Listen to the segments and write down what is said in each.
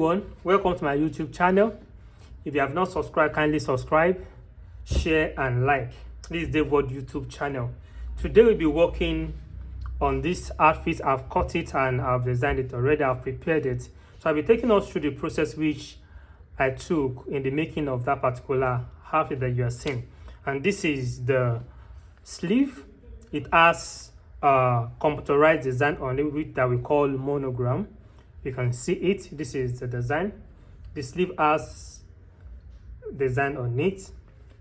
everyone, welcome to my YouTube channel. If you have not subscribed, kindly subscribe, share and like. This is Dave World YouTube channel. Today we'll be working on this outfit. I've cut it and I've designed it already. I've prepared it, so I'll be taking us through the process which I took in the making of that particular outfit that you are seeing. And this is the sleeve. It has a computerized design on it that we call monogram. You can see it. This is the design. The sleeve has design on it.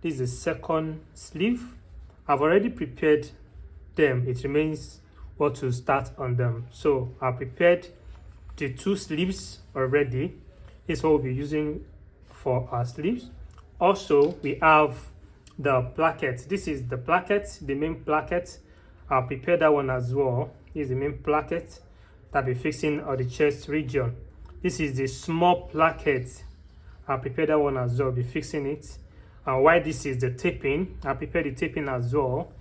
This is the second sleeve. I've already prepared them. It remains what to start on them. So I prepared the two sleeves already. This is what we'll be using for our sleeves. Also, we have the placket. This is the placket, the main placket. I'll prepare that one as well. This is the main placket that I'll be fixing on the chest region. This is the small placket. I'll prepare that one as well, be fixing it. And while this is the taping, I'll prepare the taping as well.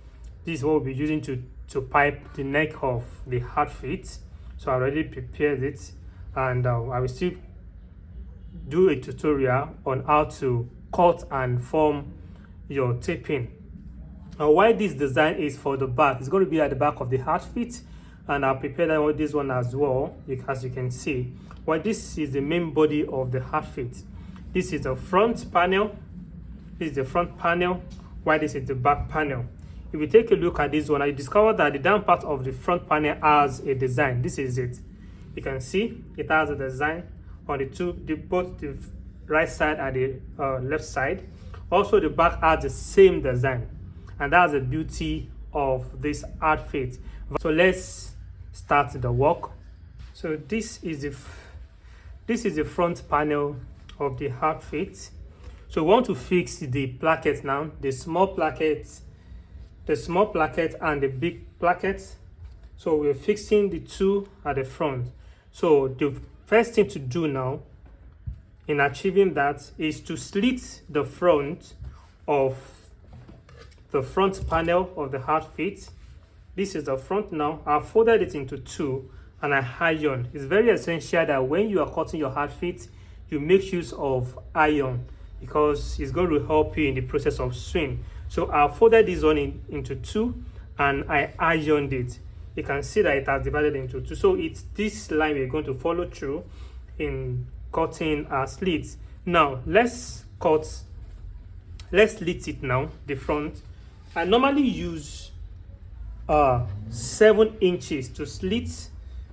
This is what we'll be using to pipe the neck of the outfit. So I already prepared it, and I will still do a tutorial on how to cut and form your taping. Now, why this design is for the back, it's going to be at the back of the outfit, and I'll prepare that with this one as well, as you can see. Well, this is the main body of the outfit. This is the front panel. This is the front panel, while this is the back panel. If you take a look at this one, I discovered that the down part of the front panel has a design. This is it. You can see it has a design on both the right side and the left side. Also, the back has the same design, and that's the beauty of this outfit. So let's start the work. So this is the front panel of the outfit. So we want to fix the placket now, the small placket and the big placket. So we're fixing the two at the front. So the first thing to do now in achieving that is to slit the front of the front panel of the outfit. This is the front now. I folded it into two and I ironed. It's very essential that when you are cutting your outfit, you make use of iron, because it's going to help you in the process of sewing. So I folded this one into two and I ironed it. You can see that it has divided into two. So it's this line we're going to follow through in cutting our slits. Now let's slit it now, the front. I normally use 7 inches to slit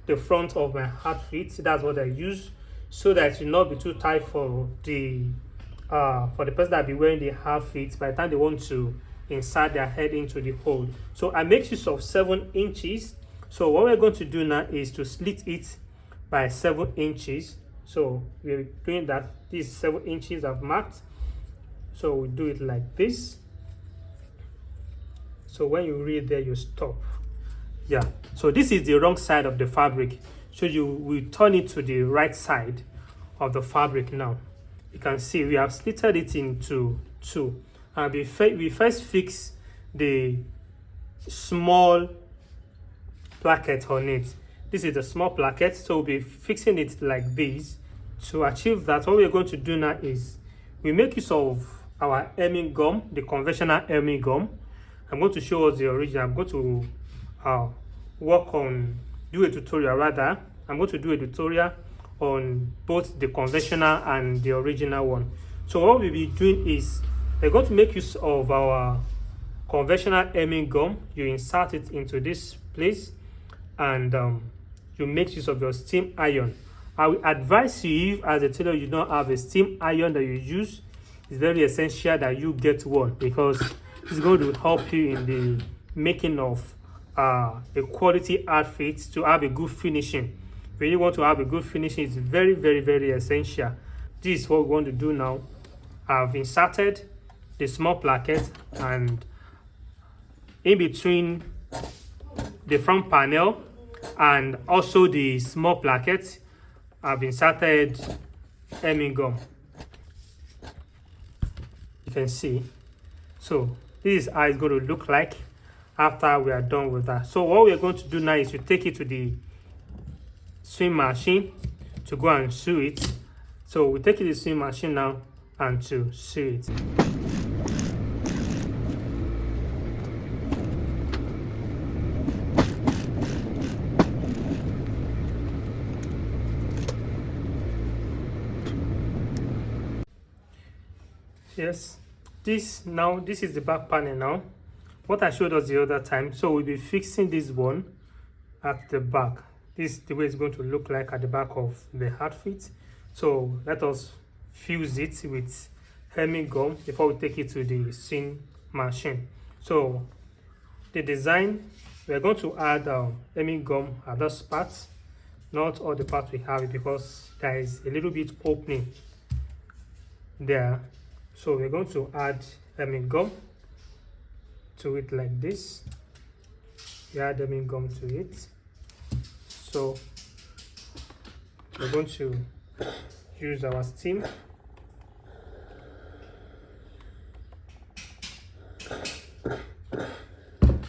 the front of my outfit. That's what I use, so that it will not be too tight for the person that will be wearing the outfit by the time they want to insert their head into the hole. So I make use of 7 inches. So what we're going to do now is to slit it by 7 inches. So we're doing that. These 7 inches I've marked. So we do it like this. So when you read there, you stop. Yeah. So this is the wrong side of the fabric. So you will turn it to the right side of the fabric now. You can see we have slitted it into two. And we first fix the small placket on it. This is the small placket, so we'll be fixing it like this. To achieve that, what we're going to do now is we make use of our hemming gum, the conventional hemming gum. I'm going to show us the original. I'm going to do a tutorial rather. I'm going to do a tutorial on both the conventional and the original one. So what we'll be doing is we're going to make use of our conventional hemming gum. You insert it into this place, and you make use of your steam iron. I will advise you, if as a tailor you don't have a steam iron that you use, it's very essential that you get one, because it's going to help you in the making of a quality outfit to have a good finishing. When you want to have a good finishing, it's very, very, very essential. This is what we want to do now. I've inserted the small placket, and in between the front panel and also the small placket, I've inserted hemming gum. You can see. So this is how it's going to look like after we are done with that. So what we're going to do now is to take it to the sewing machine to go and sew it. So we take it to the sewing machine now and to sew it. Yes, this is the back panel now. What I showed us the other time. So we'll be fixing this one at the back. This is the way it's going to look like at the back of the outfit. So let us fuse it with hemming gum before we take it to the sewing machine. So the design, we're going to add hemming gum at those parts, not all the parts we have, because there is a little bit opening there. So we're going to add hemming gum to it like this. We add hemming gum to it. So we're going to use our steam.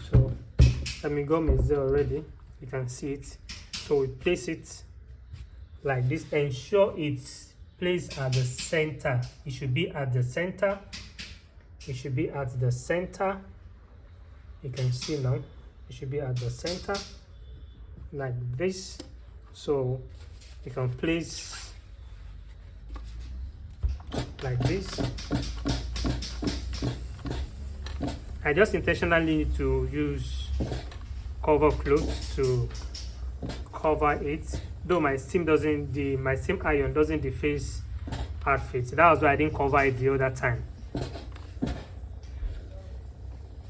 So hemming gum is there already, you can see it. So we place it like this. Ensure it's placed at the center. It should be at the center. It should be at the center. You can see now it should be at the center like this. So you can place like this. I just intentionally need to use cover cloth to cover it, though my steam iron doesn't deface outfit. That was why I didn't cover it the other time.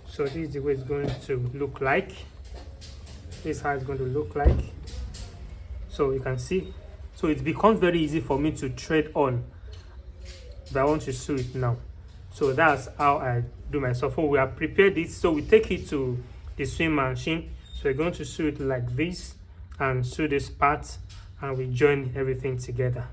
So this is the way it's going to look like. This is how it's going to look like. So you can see, so it becomes very easy for me to thread on if I want to sew it now. So that's how I do myself. So we have prepared it, so we take it to the sewing machine. So we're going to sew it like this and sew this part, and we join everything together.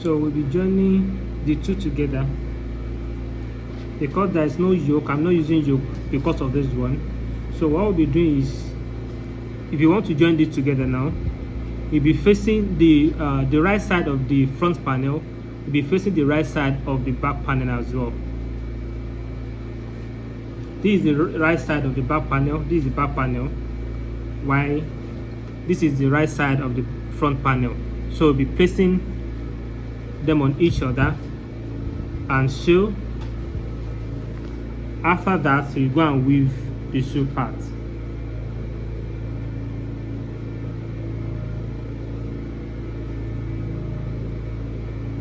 So we'll be joining the two together. Because there is no yoke, I'm not using yoke because of this one. So what we'll be doing is, if you want to join this together now, you'll be facing the right side of the front panel. You'll be facing the right side of the back panel as well. This is the right side of the back panel. This is the back panel. While this is the right side of the front panel. So we'll be placing them on each other and sew. After that, so you go and weave the sew part.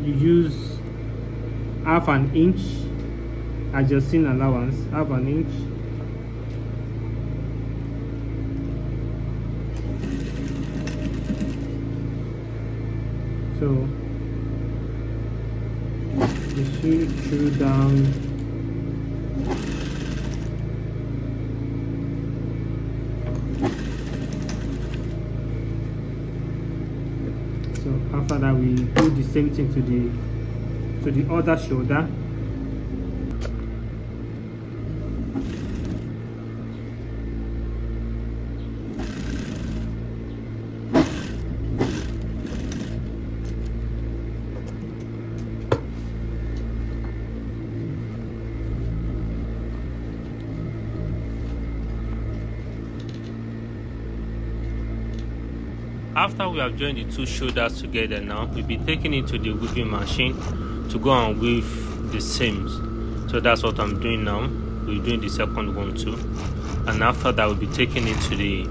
You use half an inch as your seam allowance, half an inch. So you sew down. So after that, we do the same thing to the other shoulder. After we have joined the two shoulders together now, we'll be taking it to the weaving machine to go and weave the seams. So that's what I'm doing now. We're doing the second one too. And after that, we'll be taking it to the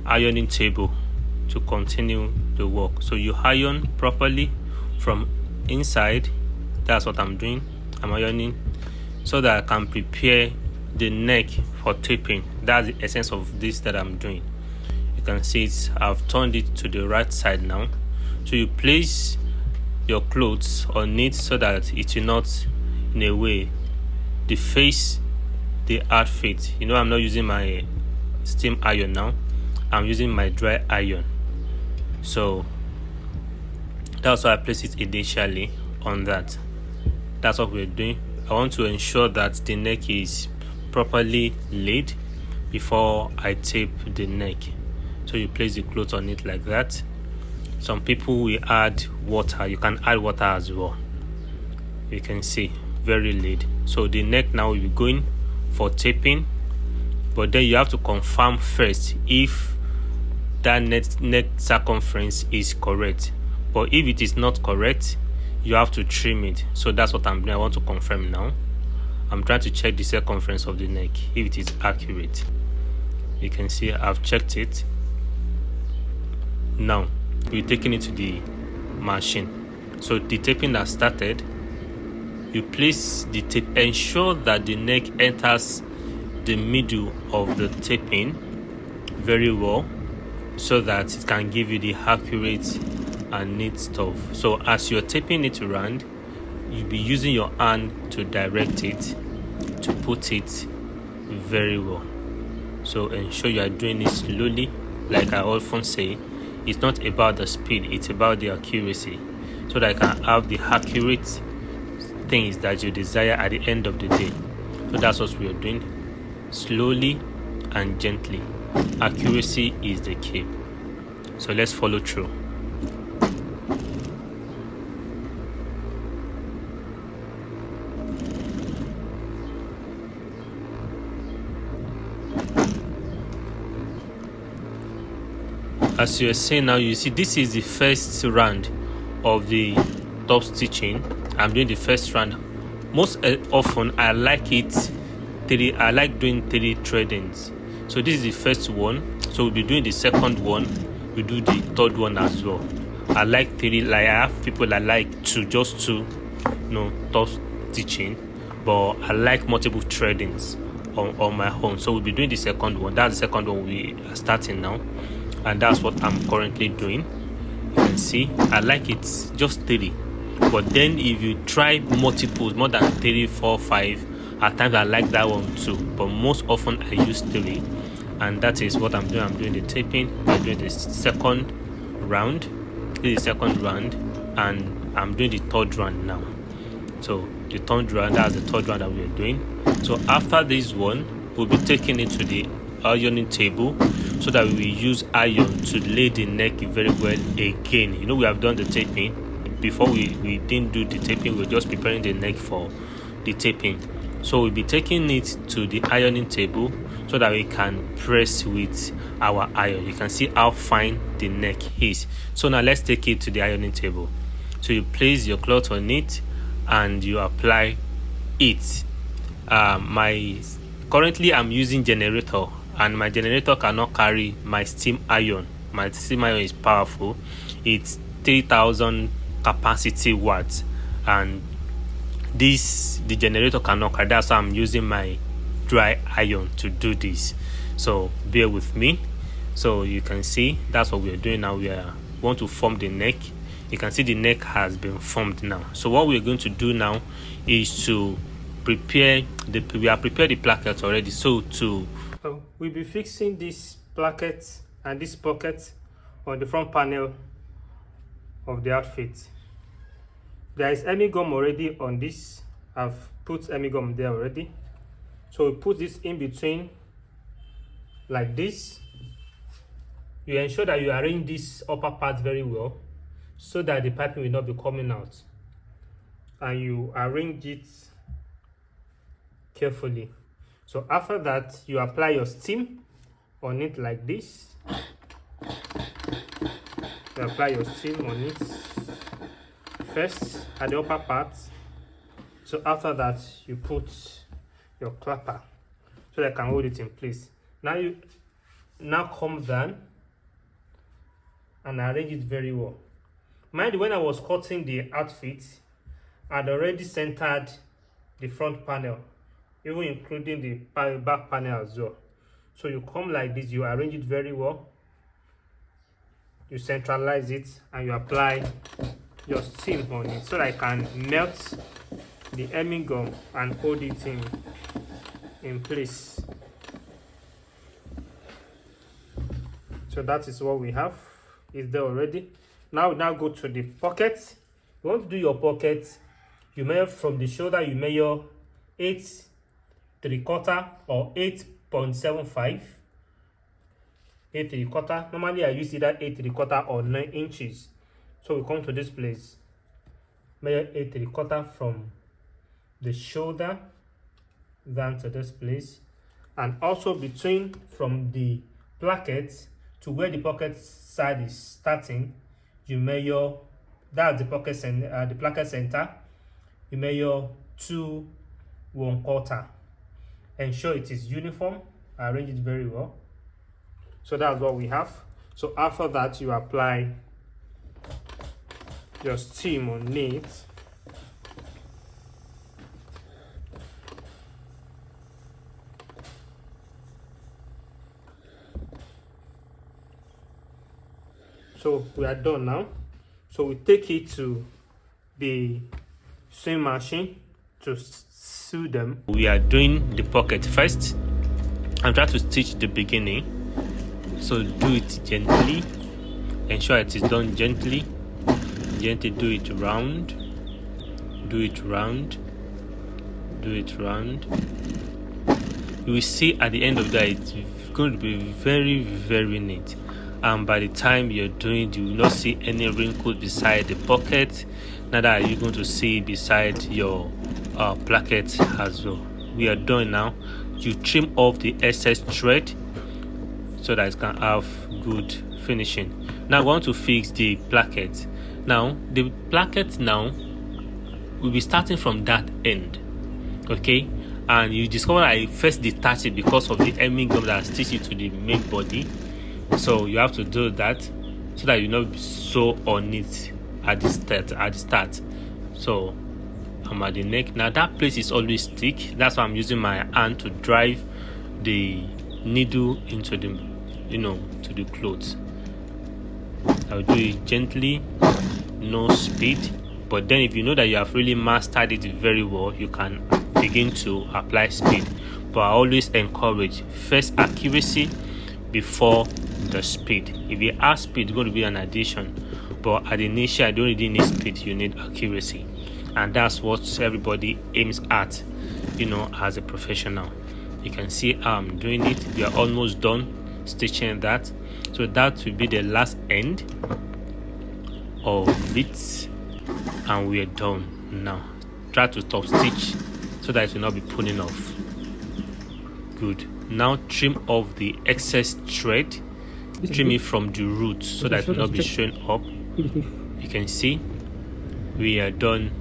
ironing table to continue the work. So you iron properly from inside. That's what I'm doing. I'm ironing so that I can prepare the neck for taping. That's the essence of this that I'm doing. You can see it, I've turned it to the right side now. So you place your clothes on it so that it will not in a way deface the outfit. You know, I'm not using my steam iron now, I'm using my dry iron. So that's why I place it initially on that. That's what we're doing. I want to ensure that the neck is properly laid before I tape the neck. So you place the clothes on it like that. Some people will add water. You can add water as well. You can see very laid. So the neck now will be going for taping, but then you have to confirm first if that neck circumference is correct. But if it is not correct, you have to trim it. So that's what I'm doing. I want to confirm now. I'm trying to check the circumference of the neck if it is accurate. You can see I've checked it. Now we're taking it to the machine. So the taping has started. You place the tape, ensure that the neck enters the middle of the taping very well, so that it can give you the accurate and neat stuff. So as you're taping it around, you'll be using your hand to direct it, to put it very well. So ensure you are doing it slowly. Like I often say, it's not about the speed, it's about the accuracy, so that I can have the accurate things that you desire at the end of the day. So that's what we are doing, slowly and gently. Accuracy is the key. So let's follow through. As you are saying now, you see this is the first round of the top stitching. I'm doing the first round. Most often I like doing 3 threadings. So this is the first one. So we'll be doing the second one. We do the third one as well. I like 3. Like I have people that like just two, top stitching, but I like multiple threadings on my own. So we'll be doing the second one. That's the second one we are starting now, and that's what I'm currently doing. You can see I like it just 3, but then if you try multiples, more than 3, 4, 5, at times I like that one too, but most often I use 3, and that is what I'm doing. I'm doing the taping. I'm doing the second round. This is the second round, and I'm doing the third round now. So the third round, that's the third round that we are doing. So after this one, we'll be taking it to the ironing table, so that we will use iron to lay the neck very well again. You know, we have done the taping. Before we didn't do the taping, we were just preparing the neck for the taping. So we'll be taking it to the ironing table so that we can press with our iron. You can see how fine the neck is. So now let's take it to the ironing table. So you place your cloth on it and you apply it. Currently I'm using generator, and my generator cannot carry my steam iron. My steam iron is powerful. It's 3000 capacity watts, and the generator cannot carry. That's why I'm using my dry iron to do this. So bear with me. So you can see that's what we're doing now. We want to form the neck. You can see the neck has been formed now. So what we're going to do now is to prepare we have prepared the placket already. So we'll be fixing this placket and this pocket on the front panel of the outfit. There is hemi gum already on this. I've put hemi gum there already. So we put this in between like this. You ensure that you arrange this upper part very well, so that the piping will not be coming out, and you arrange it carefully. So after that, you apply your steam on it like this. You apply your steam on it first at the upper part. So after that, you put your clapper so that I can hold it in place. Now come down and arrange it very well. Mind, when I was cutting the outfit, I'd already centered the front panel even including the back panel as well. So you come like this, you arrange it very well, you centralize it, and you apply your steam on it so that it can melt the hemming gum and hold it in place. So that is what we have. It's there already. Now go to the pocket. You want to do your pocket, you measure from the shoulder, you measure 8 3/4 or 8.75. 8 3/4. Normally I use either 8 3/4 or 9 inches. So we come to this place, measure 8 3/4 from the shoulder down to this place, and also between from the placket to where the pocket side is starting, you measure, that's the pocket center, the placket center, you measure 2 1/4. Ensure it is uniform, arrange it very well. So that's what we have. So after that, you apply your steam on it. So we are done now. So we take it to the sewing machine to sew them. We are doing the pocket first. I'm trying to stitch the beginning. So do it gently. Ensure it is done gently. Gently do it round. Do it round. Do it round. You will see at the end of that it's going to be very, very neat. And by the time you're doing it, you will not see any wrinkles beside the pocket. Neither are you going to see beside your placket as well. We are done now. You trim off the excess thread so that it can have good finishing. Now we want to fix the placket. Now the placket now will be starting from that end, okay? And you discover I first detach it because of the hemming gum that stitched it to the main body. So you have to do that so that you not sew on it at the start. So I'm at the neck now. That place is always thick. That's why I'm using my hand to drive the needle into the, to the clothes. I'll do it gently, no speed. But then if you know that you have really mastered it very well, you can begin to apply speed. But I always encourage first accuracy before the speed. If you add speed, it's going to be an addition. But at the initial, you don't really need speed, you need accuracy. And that's what everybody aims at, as a professional. You can see how I'm doing it. We are almost done stitching that. So that will be the last end of it. And we are done now. Try to top stitch so that it will not be pulling off. Good. Now trim off the excess thread. Trim it from the roots so that it will not be showing up. You can see we are done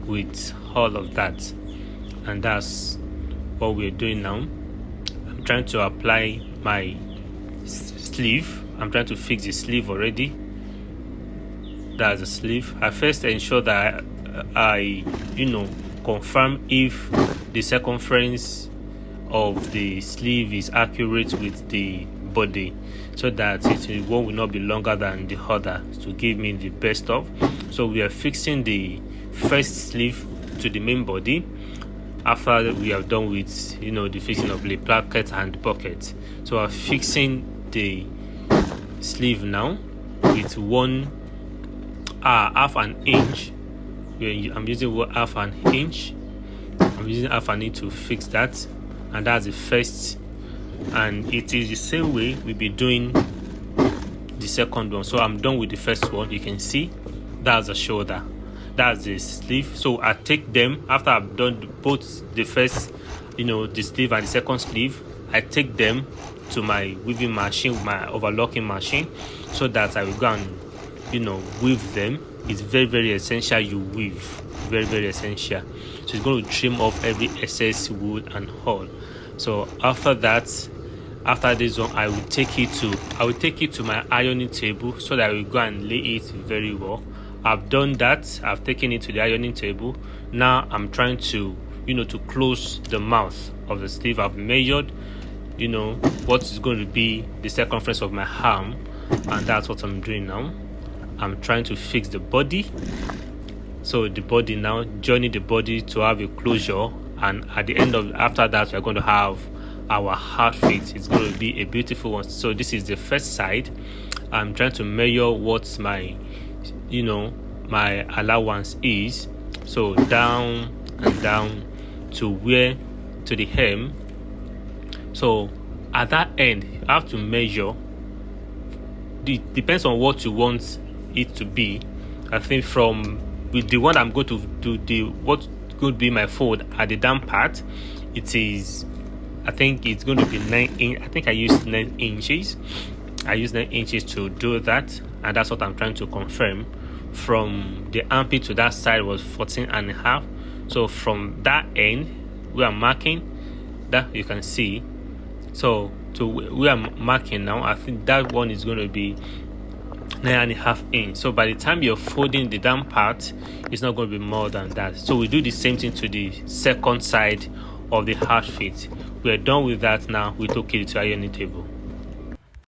with all of that, and that's what we're doing now. I'm trying to apply my sleeve. I'm trying to fix the sleeve already. That's the sleeve. I first ensure that I confirm if the circumference of the sleeve is accurate with the body, so that one will not be longer than the other to give me the best of. So we are fixing the first sleeve to the main body after we have done with the fixing of the placket and the pocket. So I'm fixing the sleeve now with half an inch. I'm using half an inch. I'm using half an inch to fix that, and that's the first. And it is the same way we'll be doing the second one. So I'm done with the first one. You can see that's the shoulder, that's the sleeve. So I take them after I've done both the first, the sleeve and the second sleeve. I take them to my weaving machine, my overlocking machine, so that I will go and weave them. It's very, very essential you weave, very, very essential. So it's going to trim off every excess wool and all. So after that, after this one, I will take it to my ironing table so that I will go and lay it very well. I've done that. I've taken it to the ironing table. Now I'm trying to to close the mouth of the sleeve. I've measured what is going to be the circumference of my arm, and that's what I'm doing now. I'm trying to fix the body. So the body now, joining the body to have a closure, and at the end of after that we're going to have our outfit. It's going to be a beautiful one. So this is the first side. I'm trying to measure what my my allowance is. So down and down to the hem. So at that end you have to measure. It depends on what you want it to be. I think with the one I'm going to do, what could be my fold at the down part, I think it's going to be 9 inch. I think I used 9 inches. I used 9 inches to do that, and that's what I'm trying to confirm. From the armpit to that side was 14.5. So from that end where I'm marking, that you can see. So to where I'm marking now, I think that one is going to be 9.5 inch. So by the time you're folding the down part, it's not going to be more than that. So we do the same thing to the second side of the outfit. We are done with that now. We took it to ironing table.